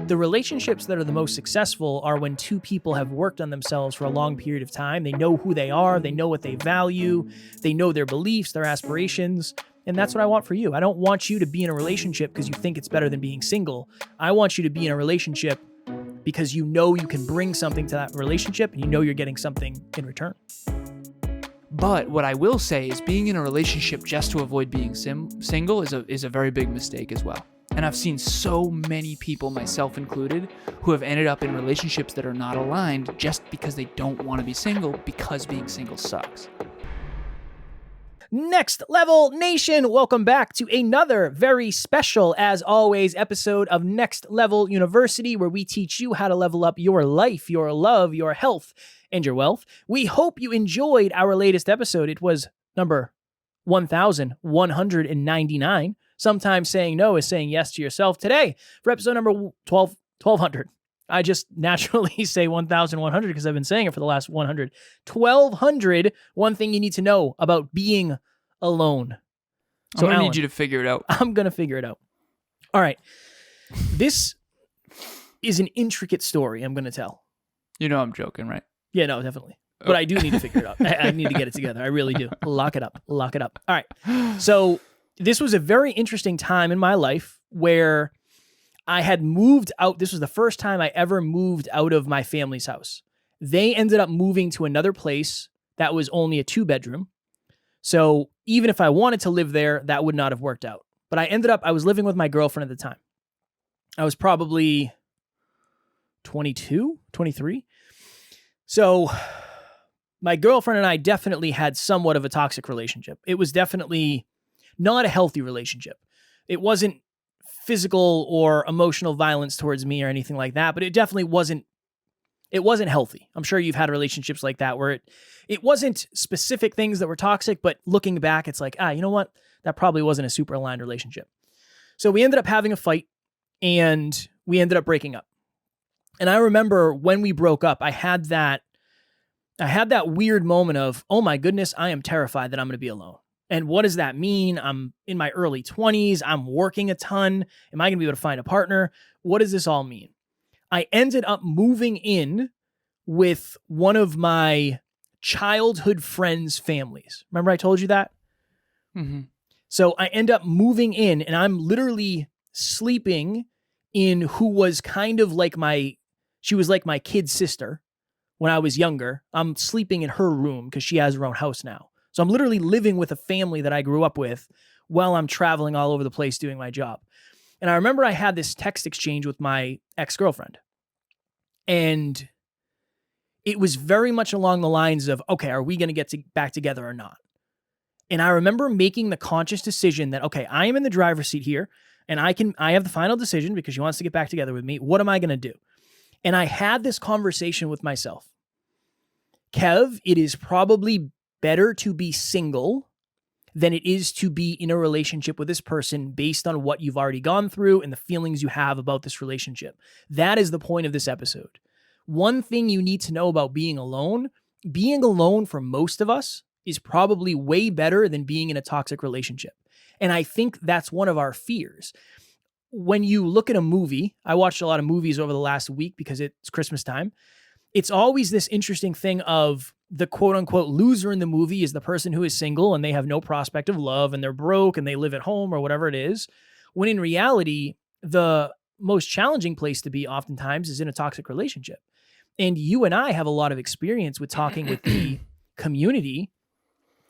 The relationships that are the most successful are when two people have worked on themselves for a long period of time. They know who they are, they know what they value, they know their beliefs, their aspirations, and that's what I want for you. I don't want you to be in a relationship because you think it's better than being single. I want you to be in a relationship because you know you can bring something to that relationship and you know you're getting something in return. But what I will say is being in a relationship just to avoid being single is a very big mistake as well. And I've seen so many people, myself included, who have ended up in relationships that are not aligned just because they don't want to be single because being single sucks. Next Level Nation, welcome back to another very special, as always, episode of Next Level University, where we teach you how to level up your life, your love, your health, and your wealth. We hope you enjoyed our latest episode. It was number 1199. Sometimes saying no is saying yes to yourself. Today, for episode number 1200. I just naturally say 1,100 because I've been saying it for the last 100. 1,200, one thing you need to know about being alone. So I'm going to need you to figure it out. I'm going to figure it out. All right. This is an intricate story I'm going to tell. You know I'm joking, right? Yeah, no, definitely. But I do need to figure it out. I need to get it together. I really do. Lock it up. Lock it up. All right. So this was a very interesting time in my life where I had moved out. This was the first time I ever moved out of my family's house. They ended up moving to another place that was only a 2-bedroom. So even if I wanted to live there, that would not have worked out. But I was living with my girlfriend at the time. I was probably 22, 23. So my girlfriend and I definitely had somewhat of a toxic relationship. It was definitely not a healthy relationship. It wasn't physical or emotional violence towards me or anything like that, but it definitely wasn't healthy. I'm sure you've had relationships like that where it wasn't specific things that were toxic, but looking back, it's like, you know what? That probably wasn't a super aligned relationship. So we ended up having a fight and we ended up breaking up. And I remember when we broke up, I had that weird moment of, oh my goodness, I am terrified that I'm going to be alone. And what does that mean? I'm in my early 20s. I'm working a ton. Am I going to be able to find a partner? What does this all mean? I ended up moving in with one of my childhood friends' families. Remember I told you that? Mm-hmm. So I end up moving in and I'm literally sleeping in who was kind of like she was like my kid sister when I was younger. I'm sleeping in her room because she has her own house now. So I'm literally living with a family that I grew up with while I'm traveling all over the place doing my job. And I remember I had this text exchange with my ex-girlfriend. And it was very much along the lines of, okay, are we going to get back together or not? And I remember making the conscious decision that, okay, I am in the driver's seat here and I have the final decision because she wants to get back together with me. What am I going to do? And I had this conversation with myself. Kev, it is probably better to be single than it is to be in a relationship with this person based on what you've already gone through and the feelings you have about this relationship. That is the point of this episode. One thing you need to know about being alone for most of us is probably way better than being in a toxic relationship. And I think that's one of our fears. When you look at a movie, I watched a lot of movies over the last week because it's Christmas time. It's always this interesting thing of the quote unquote loser in the movie is the person who is single and they have no prospect of love and they're broke and they live at home or whatever it is. When in reality, the most challenging place to be oftentimes is in a toxic relationship. And you and I have a lot of experience with talking with the community.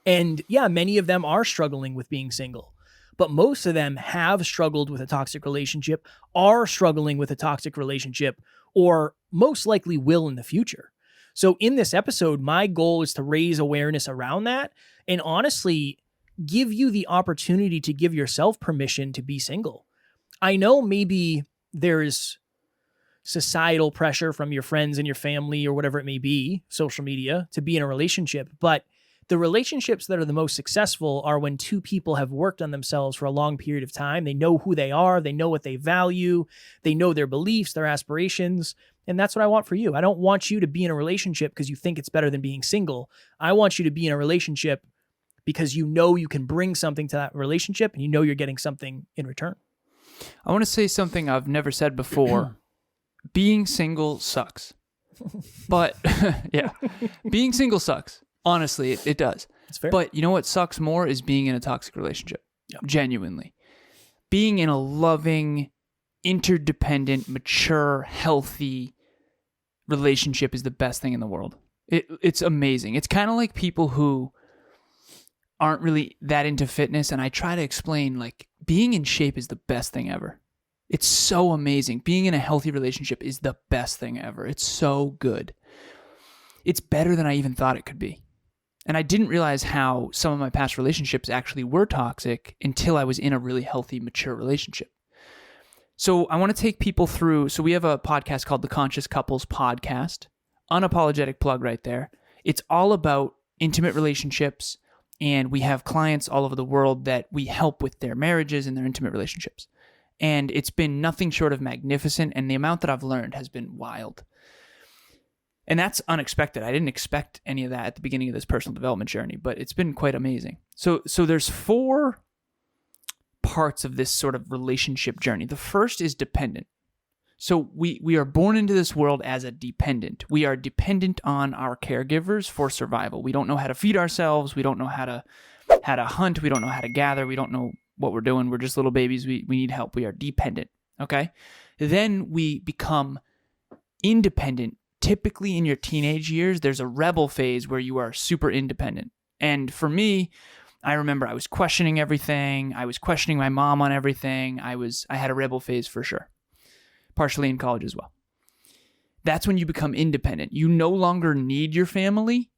And yeah, many of them are struggling with being single, but most of them have struggled with a toxic relationship, are struggling with a toxic relationship, or most likely will in the future. So in this episode, my goal is to raise awareness around that and honestly give you the opportunity to give yourself permission to be single. I know maybe there's societal pressure from your friends and your family or whatever it may be, social media, to be in a relationship, but the relationships that are the most successful are when two people have worked on themselves for a long period of time. They know who they are. They know what they value. They know their beliefs, their aspirations. And that's what I want for you. I don't want you to be in a relationship because you think it's better than being single. I want you to be in a relationship because you know you can bring something to that relationship and you know you're getting something in return. I want to say something I've never said before. being single sucks. But yeah, being single sucks. Honestly, it does. It's fair. But you know what sucks more is being in a toxic relationship. Yeah. Genuinely. Being in a loving, interdependent, mature, healthy relationship is the best thing in the world. It's amazing. It's kind of like people who aren't really that into fitness, and I try to explain, like, being in shape is the best thing ever. It's so amazing. Being in a healthy relationship is the best thing ever. It's so good. It's better than I even thought it could be. And I didn't realize how some of my past relationships actually were toxic until I was in a really healthy, mature relationship. So I want to take people through. So we have a podcast called the Conscious Couples Podcast. Unapologetic plug right there. It's all about intimate relationships, and we have clients all over the world that we help with their marriages and their intimate relationships. And it's been nothing short of magnificent, and the amount that I've learned has been wild. And that's unexpected. I didn't expect any of that at the beginning of this personal development journey, but it's been quite amazing. So there's 4 parts of this sort of relationship journey. The first is dependent. So we are born into this world as a dependent. We are dependent on our caregivers for survival. We don't know how to feed ourselves. We don't know how to hunt. We don't know how to gather. We don't know what we're doing. We're just little babies. We need help. We are dependent. Okay? Then we become independent. Typically in your teenage years, there's a rebel phase where you are super independent. And for me, I remember I was questioning everything. I was questioning my mom on everything. I had a rebel phase for sure. Partially in college as well. That's when you become independent. You no longer need your family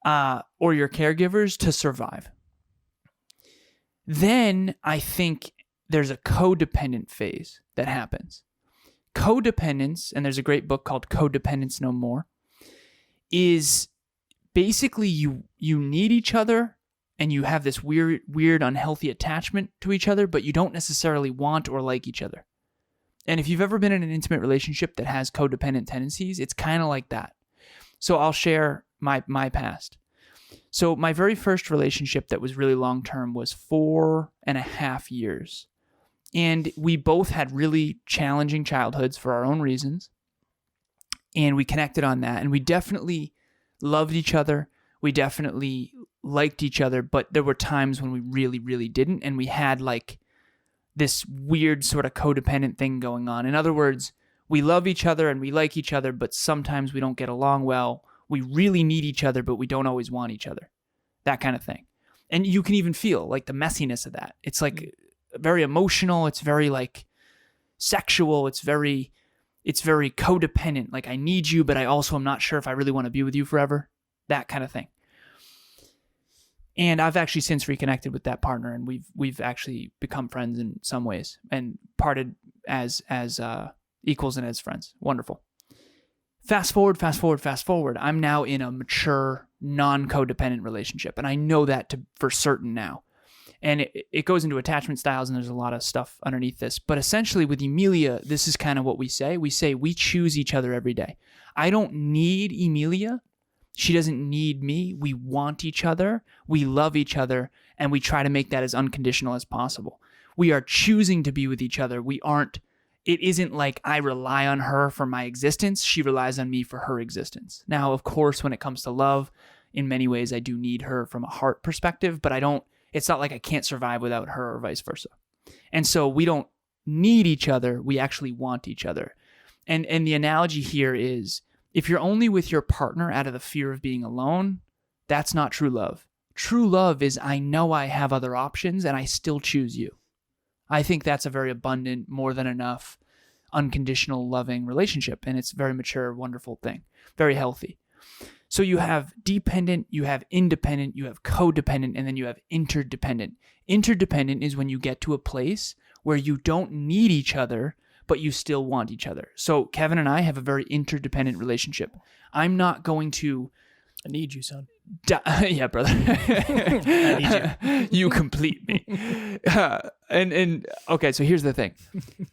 or your caregivers to survive. Then I think there's a codependent phase that happens. Codependence, and there's a great book called Codependence No More, is basically you need each other and you have this weird, unhealthy attachment to each other, but you don't necessarily want or like each other. And if you've ever been in an intimate relationship that has codependent tendencies, it's kind of like that. So I'll share my past. So my very first relationship that was really long-term was 4.5 years. And we both had really challenging childhoods for our own reasons. And we connected on that. And we definitely loved each other. We definitely liked each other. But there were times when we really, really didn't. And we had like this weird sort of codependent thing going on. In other words, we love each other and we like each other, but sometimes we don't get along well. We really need each other, but we don't always want each other. That kind of thing. And you can even feel like the messiness of that. It's like very emotional. It's very like sexual. It's very codependent. Like, I need you, but I also am not sure if I really want to be with you forever. That kind of thing. And I've actually since reconnected with that partner, and we've actually become friends in some ways and parted as equals and as friends. Wonderful. Fast forward. I'm now in a mature, non-codependent relationship, and I know that for certain now. And it goes into attachment styles, and there's a lot of stuff underneath this. But essentially with Emilia, this is kind of what we say. We say we choose each other every day. I don't need Emilia. She doesn't need me. We want each other. We love each other. And we try to make that as unconditional as possible. We are choosing to be with each other. It isn't like I rely on her for my existence. She relies on me for her existence. Now, of course, when it comes to love, in many ways, I do need her from a heart perspective, but it's not like I can't survive without her or vice versa. And so we don't need each other. We actually want each other. And the analogy here is, if you're only with your partner out of the fear of being alone, that's not true love. True love is, I know I have other options and I still choose you. I think that's a very abundant, more than enough, unconditional, loving relationship. And it's a very mature, wonderful thing. Very healthy. So you have dependent, you have independent, you have codependent, and then you have interdependent. Interdependent is when you get to a place where you don't need each other, but you still want each other. So Kevin and I have a very interdependent relationship. I'm not going to... I need you, son. Yeah, brother. I need you. You complete me. And okay, so here's the thing.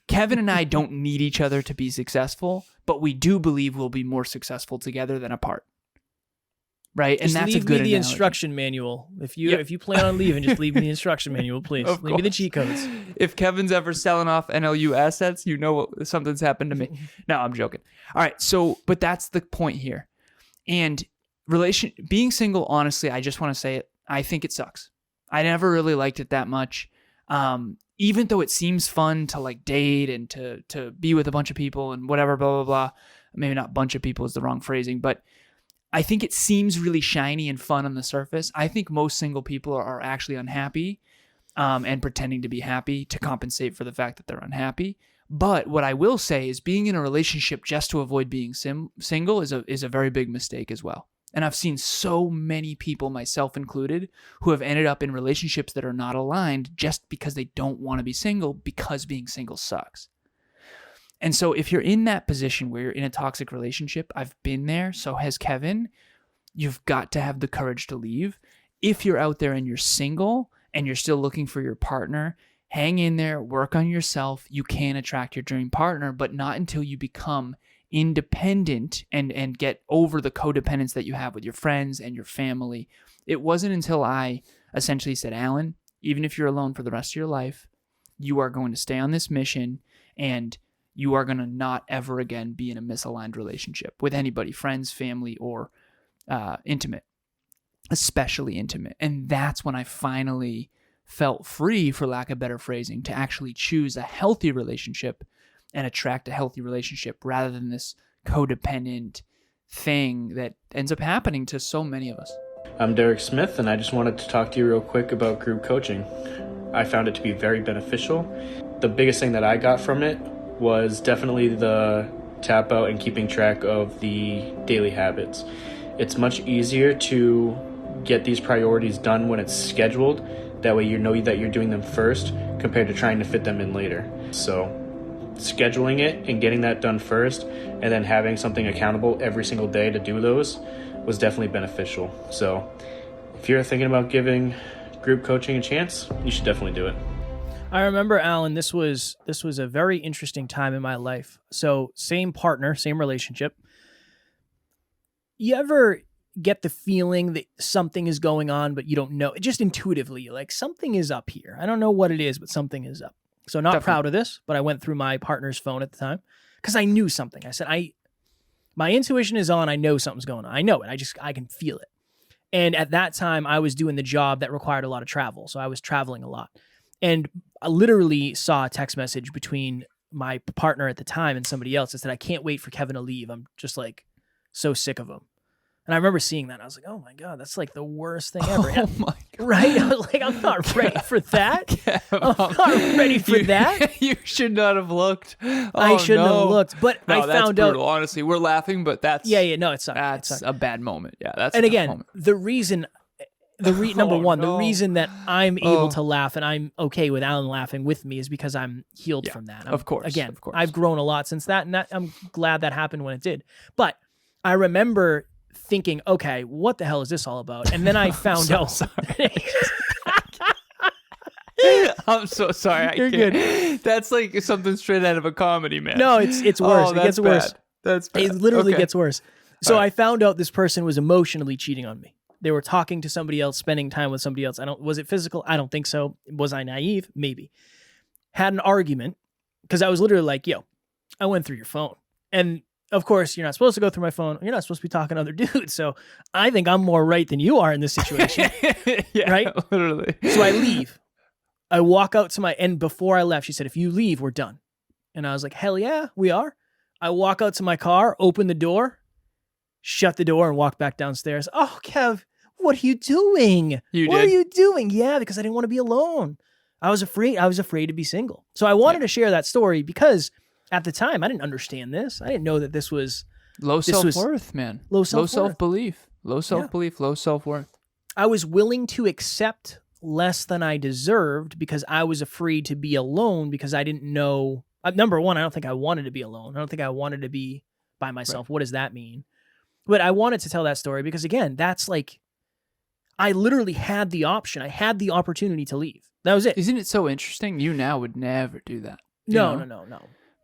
Kevin and I don't need each other to be successful, but we do believe we'll be more successful together than apart. right? And Just that's leave a good me the analogy. instruction manual. If you plan on leaving, just leave me the instruction manual, please. Of Leave me the course. cheat codes. If Kevin's ever selling off NLU assets, you know something's happened to me. No, I'm joking. All right, so but that's the point here. And being single, honestly, I just want to say it. I think it sucks. I never really liked it that much. Even though it seems fun to like date and to be with a bunch of people and whatever, blah, blah, blah. Maybe not bunch of people is the wrong phrasing, but I think it seems really shiny and fun on the surface. I think most single people are actually unhappy and pretending to be happy to compensate for the fact that they're unhappy. But what I will say is being in a relationship just to avoid being single is a very big mistake as well. And I've seen so many people, myself included, who have ended up in relationships that are not aligned just because they don't want to be single because being single sucks. And so if you're in that position where you're in a toxic relationship, I've been there, so has Kevin, you've got to have the courage to leave. If you're out there and you're single and you're still looking for your partner, hang in there, work on yourself. You can attract your dream partner, but not until you become independent and get over the codependence that you have with your friends and your family. It wasn't until I essentially said, Alan, even if you're alone for the rest of your life, you are going to stay on this mission and you are going to not ever again be in a misaligned relationship with anybody, friends, family, or intimate, especially intimate. And that's when I finally felt free, for lack of better phrasing, to actually choose a healthy relationship and attract a healthy relationship rather than this codependent thing that ends up happening to so many of us. I'm Derek Smith, and I just wanted to talk to you real quick about group coaching. I found it to be very beneficial. The biggest thing that I got from it was definitely the tap out and keeping track of the daily habits. It's much easier to get these priorities done when it's scheduled. That way you know that you're doing them first compared to trying to fit them in later. So scheduling it and getting that done first and then having something accountable every single day to do those was definitely beneficial. So if you're thinking about giving group coaching a chance, you should definitely do it. I remember, Alan, this was a very interesting time in my life. So same partner, same relationship. You ever get the feeling that something is going on, but you don't know? Just intuitively, like something is up here. I don't know what it is, but something is up. So not proud of this, but I went through my partner's phone at the time because I knew something. I said, my intuition is on. I know something's going on. I know it. I can feel it. And at that time, I was doing the job that required a lot of travel. So I was traveling a lot. And I literally saw a text message between my partner at the time and somebody else that said, I can't wait for Kevin to leave. I'm just like so sick of him. And I remember seeing that. I was like, oh my God, that's like the worst thing ever. Oh my God. Right? I was like, I'm not ready for that. I'm not ready for that. You should not have looked. I shouldn't have looked. But I found that's brutal. out. Honestly, we're laughing, but that's No, it sucked. That's a bad moment. Yeah, that's and a tough again, moment. the reason number one, the reason that I'm able to laugh and I'm okay with Alan laughing with me is because I'm healed from that. Of course. I've grown a lot since that, and I'm glad that happened when it did. But I remember thinking, okay, what the hell is this all about? And then I found out. Sorry. I'm so sorry. You're good. That's like something straight out of a comedy, man. No, it's worse. Oh, it gets worse. bad. That's bad. It literally Okay. gets worse. So All right. I found out this person was emotionally cheating on me. They were talking to somebody else, spending time with somebody else. Was it physical? I don't think so. Was I naive? Maybe. Had an argument because I was literally like, yo, I went through your phone. And of course, you're not supposed to go through my phone. You're not supposed to be talking to other dudes. So I think I'm more right than you are in this situation. Yeah, right? Literally. So I leave. I walk out to and before I left, she said, if you leave, we're done. And I was like, hell yeah, we are. I walk out to my car, open the door, shut the door, and walk back downstairs. Oh, Kev, what are you doing? What are you doing? Yeah, because I didn't want to be alone. I was afraid to be single. So I wanted to share that story because at the time I didn't understand this. I didn't know that this was low self-worth, man. Low self-worth. Low self-belief, low self-worth. I was willing to accept less than I deserved because I was afraid to be alone because I didn't know. Number one, I don't think I wanted to be alone. I don't think I wanted to be by myself. Right. What does that mean? But I wanted to tell that story because, again, that's like, I literally had the option. I had the opportunity to leave. That was it. Isn't it so interesting? You now would never do that. No.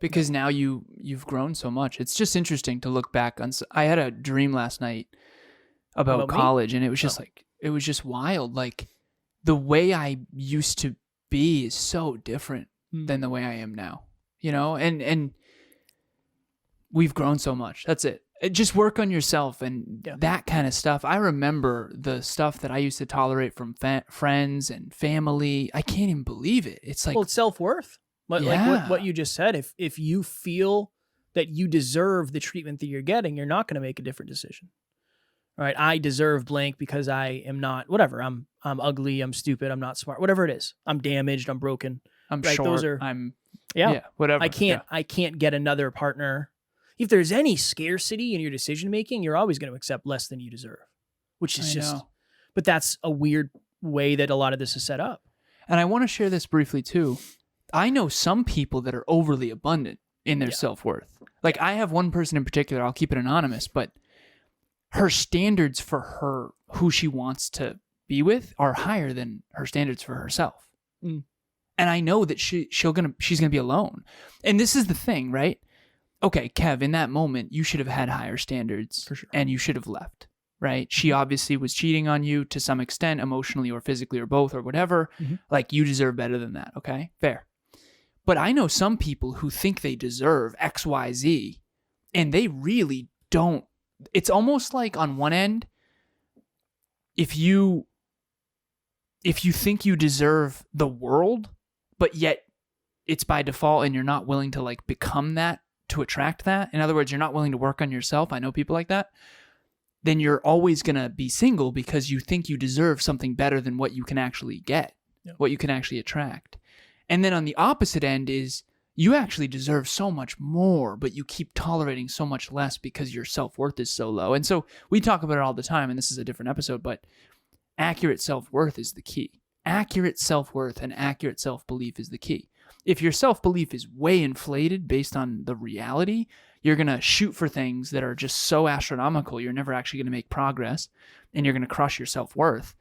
Because now you've grown so much. It's just interesting to look back on. I had a dream last night about me? college, and it was just Oh. like, it was just wild. Like, the way I used to be is so different than the way I am now, you know? And we've grown so much. That's it. Just work on yourself and that kind of stuff. I remember the stuff that I used to tolerate from friends and family. I can't even believe it. It's like, Well, it's self-worth. Like what you just said. If you feel that you deserve the treatment that you're getting, you're not going to make a different decision. All right, I deserve blank because I am not whatever. I'm ugly. I'm stupid. I'm not smart. Whatever it is. I'm damaged. I'm broken. I'm right, short. Those are, I'm yeah, whatever. I can't get another partner. If there's any scarcity in your decision making, you're always going to accept less than you deserve, which is but that's a weird way that a lot of this is set up. And I want to share this briefly too. I know some people that are overly abundant in their self-worth. Like, I have one person in particular, I'll keep it anonymous, but her standards for her, who she wants to be with, are higher than her standards for herself. And I know that she's gonna be alone. And this is the thing, right? Okay, Kev, in that moment, you should have had higher standards for sure, and you should have left, right? She obviously was cheating on you to some extent, emotionally or physically or both or whatever. Like, you deserve better than that, okay? Fair. But I know some people who think they deserve X, Y, Z, and they really don't. It's almost like, on one end, if you think you deserve the world, but yet it's by default and you're not willing to like become that to attract that. In other words, you're not willing to work on yourself. I know people like that. Then you're always going to be single because you think you deserve something better than what you can actually get, what you can actually attract. And then on the opposite end is, you actually deserve so much more, but you keep tolerating so much less because your self-worth is so low. And so we talk about it all the time, and this is a different episode, but accurate self-worth is the key. Accurate self-worth and accurate self-belief is the key. If your self-belief is way inflated based on the reality, you're going to shoot for things that are just so astronomical, you're never actually going to make progress, and you're going to crush your self-worth.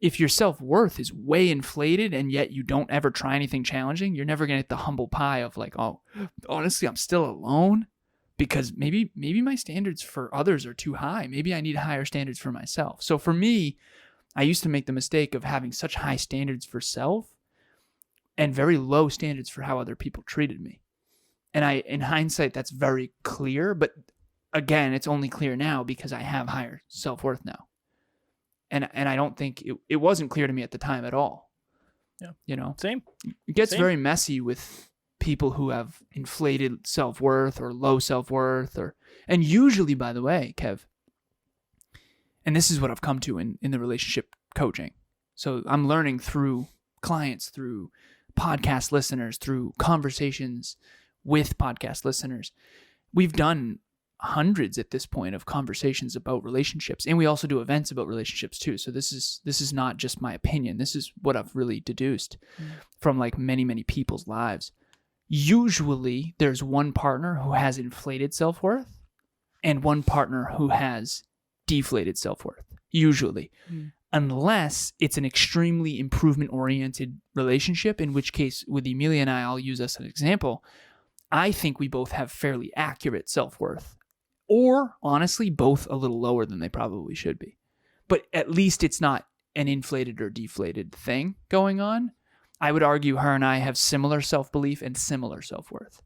If your self-worth is way inflated and yet you don't ever try anything challenging, you're never going to get the humble pie of like, oh, honestly, I'm still alone because maybe my standards for others are too high. Maybe I need higher standards for myself. So for me, I used to make the mistake of having such high standards for self and very low standards for how other people treated me. And in hindsight, that's very clear. But again, it's only clear now because I have higher self-worth now. And I don't think it wasn't clear to me at the time at all. Yeah. You know? Same. It gets very messy with people who have inflated self-worth or low self-worth and usually, by the way, Kev, and this is what I've come to in the relationship coaching. So I'm learning through clients, through podcast listeners, through conversations with podcast listeners. We've done hundreds at this point of conversations about relationships, and we also do events about relationships too. So this is not just my opinion. This is what I've really deduced from like many people's lives. Usually there's one partner who has inflated self-worth and one partner who has deflated self-worth, usually. Unless it's an extremely improvement-oriented relationship, in which case, with Emilia and I'll use us as an example, I think we both have fairly accurate self-worth. Or, honestly, both a little lower than they probably should be. But at least it's not an inflated or deflated thing going on. I would argue her and I have similar self-belief and similar self-worth.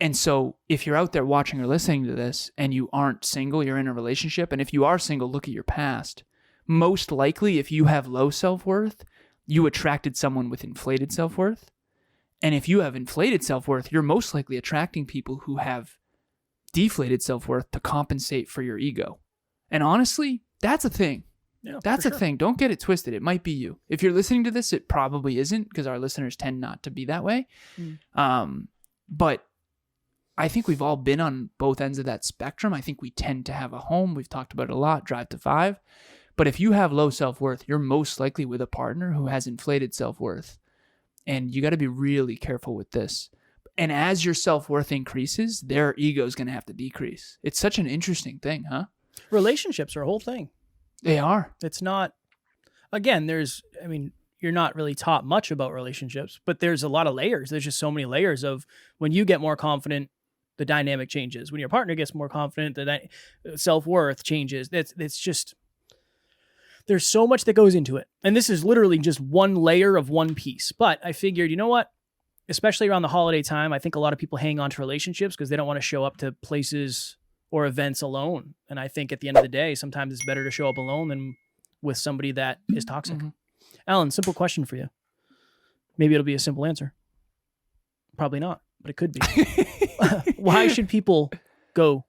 And so if you're out there watching or listening to this and you aren't single, you're in a relationship, and if you are single, look at your past. Most likely, if you have low self-worth, you attracted someone with inflated self-worth. And if you have inflated self-worth, you're most likely attracting people who have deflated self-worth to compensate for your ego. And honestly, that's a thing. Yeah, that's a thing. Don't get it twisted. It might be you. If you're listening to this, it probably isn't, because our listeners tend not to be that way. But I think we've all been on both ends of that spectrum. I think we tend to have a home. We've talked about it a lot, drive to 5. But if you have low self-worth, you're most likely with a partner who has inflated self-worth. And you got to be really careful with this. And as your self-worth increases, their ego is going to have to decrease. It's such an interesting thing, huh? Relationships are a whole thing. They are. It's not, again, you're not really taught much about relationships, but there's a lot of layers. There's just so many layers of when you get more confident, the dynamic changes. When your partner gets more confident, the self-worth changes. It's just, there's so much that goes into it. And this is literally just one layer of one piece. But I figured, you know what? Especially around the holiday time, I think a lot of people hang on to relationships because they don't want to show up to places or events alone. And I think at the end of the day, sometimes it's better to show up alone than with somebody that is toxic. Mm-hmm. Alan, simple question for you. Maybe it'll be a simple answer. Probably not, but it could be. Why should people go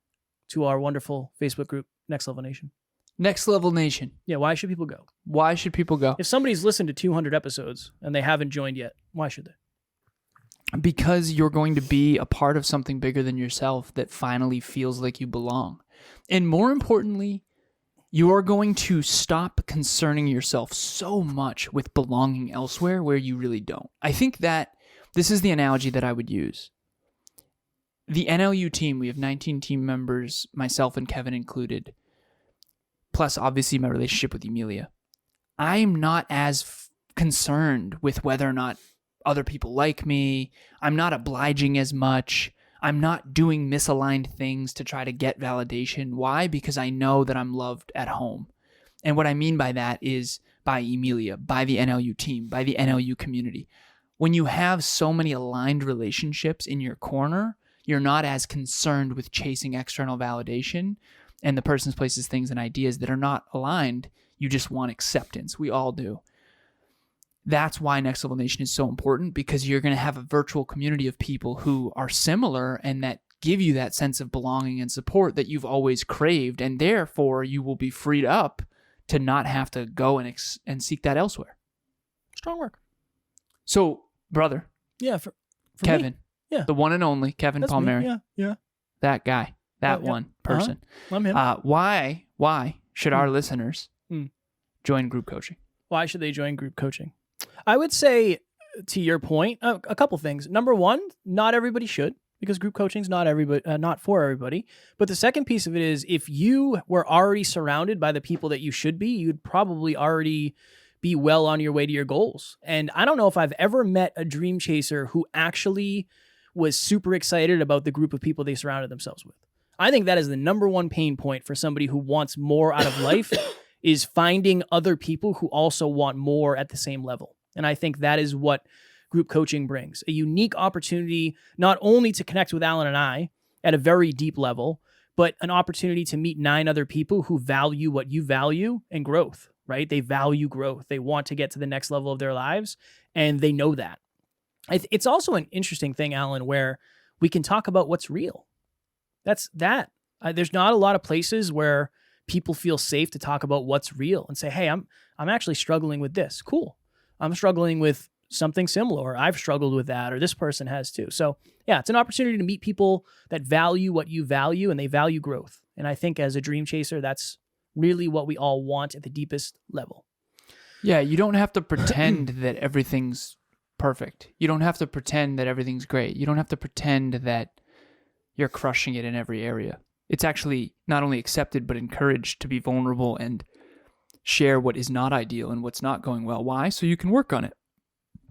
to our wonderful Facebook group, Next Level Nation? Next Level Nation. Yeah, why should people go? Why should people go? If somebody's listened to 200 episodes and they haven't joined yet, why should they? Because you're going to be a part of something bigger than yourself that finally feels like you belong. And more importantly, you are going to stop concerning yourself so much with belonging elsewhere where you really don't. I think that this is the analogy that I would use. The NLU team, we have 19 team members, myself and Kevin included, plus obviously my relationship with Emilia. I'm not as concerned with whether or not other people like me. I'm not obliging as much. I'm not doing misaligned things to try to get validation. Why? Because I know that I'm loved at home. And what I mean by that is by Emilia, by the NLU team, by the NLU community. When you have so many aligned relationships in your corner, you're not as concerned with chasing external validation and the person's, places, things, and ideas that are not aligned. You just want acceptance. We all do. That's why Next Level Nation is so important, because you're going to have a virtual community of people who are similar and that give you that sense of belonging and support that you've always craved. And therefore, you will be freed up to not have to go and seek that elsewhere. Strong work. So, brother. Yeah, for Kevin. Me. Yeah. The one and only Kevin That's Palmieri. Me. Yeah. That guy. That one person. I'm him. Why should our listeners join group coaching? Why should they join group coaching? I would say, to your point, a couple things. Number one, not everybody should, because group coaching is not for everybody. But the second piece of it is, if you were already surrounded by the people that you should be, you'd probably already be well on your way to your goals. And I don't know if I've ever met a dream chaser who actually was super excited about the group of people they surrounded themselves with. I think that is the number one pain point for somebody who wants more out of life is finding other people who also want more at the same level. And I think that is what group coaching brings. A unique opportunity not only to connect with Alan and I at a very deep level, but an opportunity to meet 9 other people who value what you value and growth, right? They value growth. They want to get to the next level of their lives, and they know that. It's also an interesting thing, Alan, where we can talk about what's real. That's that. There's not a lot of places where people feel safe to talk about what's real and say, hey, I'm actually struggling with this. Cool. I'm struggling with something similar, or I've struggled with that, or this person has too. So yeah, it's an opportunity to meet people that value what you value and they value growth. And I think as a dream chaser, that's really what we all want at the deepest level. Yeah, you don't have to pretend that everything's perfect. You don't have to pretend that everything's great. You don't have to pretend that you're crushing it in every area. It's actually not only accepted, but encouraged to be vulnerable and share what is not ideal and what's not going well. Why? So you can work on it.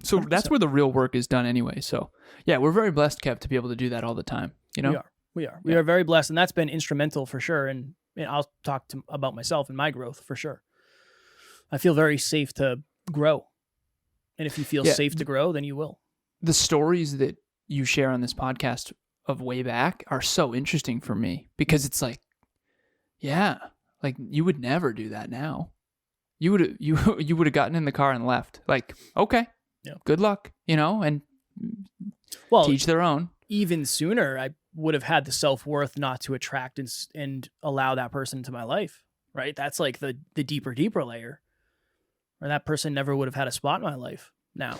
So 100%. That's where the real work is done anyway. So yeah, we're very blessed, Kev, to be able to do that all the time. You know, we are very blessed, and that's been instrumental for sure. And I'll talk about myself and my growth for sure. I feel very safe to grow. And if you feel safe to grow, then you will. The stories that you share on this podcast of way back are so interesting for me, because it's like, yeah, like you would never do that now. You would have gotten in the car and left. Like, okay, good luck, and teach their own. Even sooner, I would have had the self-worth not to attract and allow that person into my life, right? That's like the deeper layer. Or that person never would have had a spot in my life now.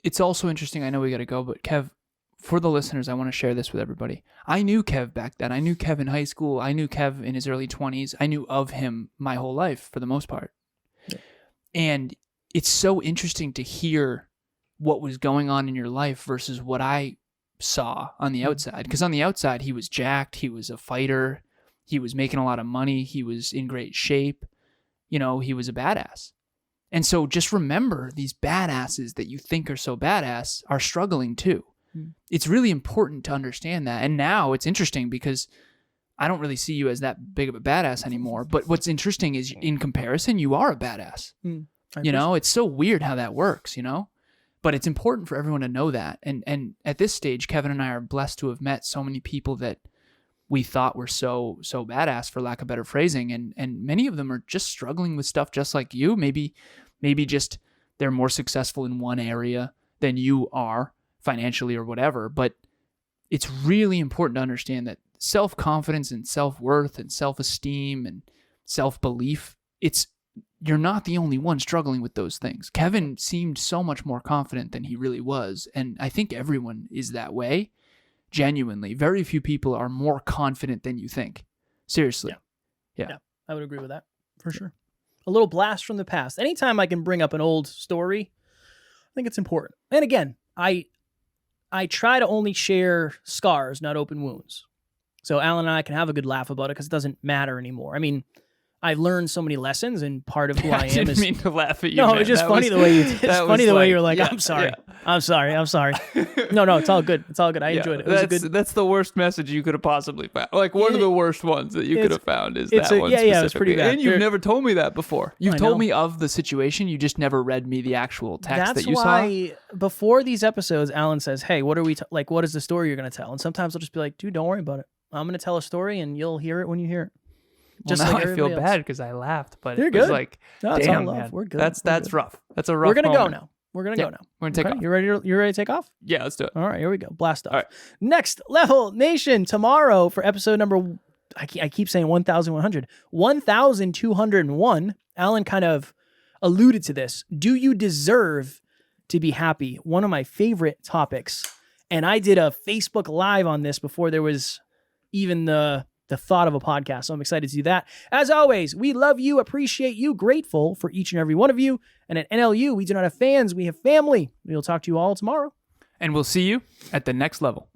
It's also interesting, I know we got to go, but Kev, for the listeners, I want to share this with everybody. I knew Kev back then. I knew Kev in high school. I knew Kev in his early 20s. I knew of him my whole life for the most part. Yeah. And it's so interesting to hear what was going on in your life versus what I saw on the outside. Because on the outside, he was jacked. He was a fighter. He was making a lot of money. He was in great shape. He was a badass. And so just remember, these badasses that you think are so badass are struggling too. It's really important to understand that. And now it's interesting because I don't really see you as that big of a badass anymore. But what's interesting is in comparison, you are a badass. You know, it's so weird how that works, you know? But it's important for everyone to know that. And at this stage, Kevin and I are blessed to have met so many people that we thought were so badass, for lack of better phrasing. And many of them are just struggling with stuff just like you. Maybe just they're more successful in one area than you are financially or whatever. But it's really important to understand that self-confidence and self-worth and self-esteem and self-belief, you're not the only one struggling with those things. Kevin seemed so much more confident than he really was. And I think everyone is that way. Genuinely. Very few people are more confident than you think. Seriously. Yeah. I would agree with that for sure. A little blast from the past. Anytime I can bring up an old story, I think it's important. And again, I try to only share scars, not open wounds. So Alan and I can have a good laugh about it because it doesn't matter anymore. I mean, I learned so many lessons, and part of who I am is... I didn't mean to laugh at you. No, man. it's just funny the way you... It's funny the way you're like, I'm sorry. I'm sorry. No, it's all good. It's all good. I enjoyed it. That's the worst message you could have possibly found. Like, one of the worst ones that you could have found is that one specifically. Yeah, it's pretty bad. And you've never told me that before. You've told me of the situation. You just never read me the actual text that you saw. That's why before these episodes, Alan says, hey, what are we... what is the story you're going to tell? And sometimes I'll just be like, dude, don't worry about it. I'm going to tell a story, and you'll hear it when you hear it. Just now I feel bad because I laughed, but You're it was good. like, no, it's damn, all love. man, We're good. That's rough. That's a rough. We're gonna moment. go now. We're gonna go now. We're gonna take off. You ready to take off? Yeah, let's do it. All right, here we go. Blast off. All right. Next Level Nation tomorrow for episode number. I keep saying 1,100. 1,201. Alan kind of alluded to this. Do you deserve to be happy? One of my favorite topics, and I did a Facebook Live on this before there was even the thought of a podcast. So I'm excited to do that. As always, we love you, appreciate you, grateful for each and every one of you. And at NLU, we do not have fans, we have family. We will talk to you all tomorrow. And we'll see you at the next level.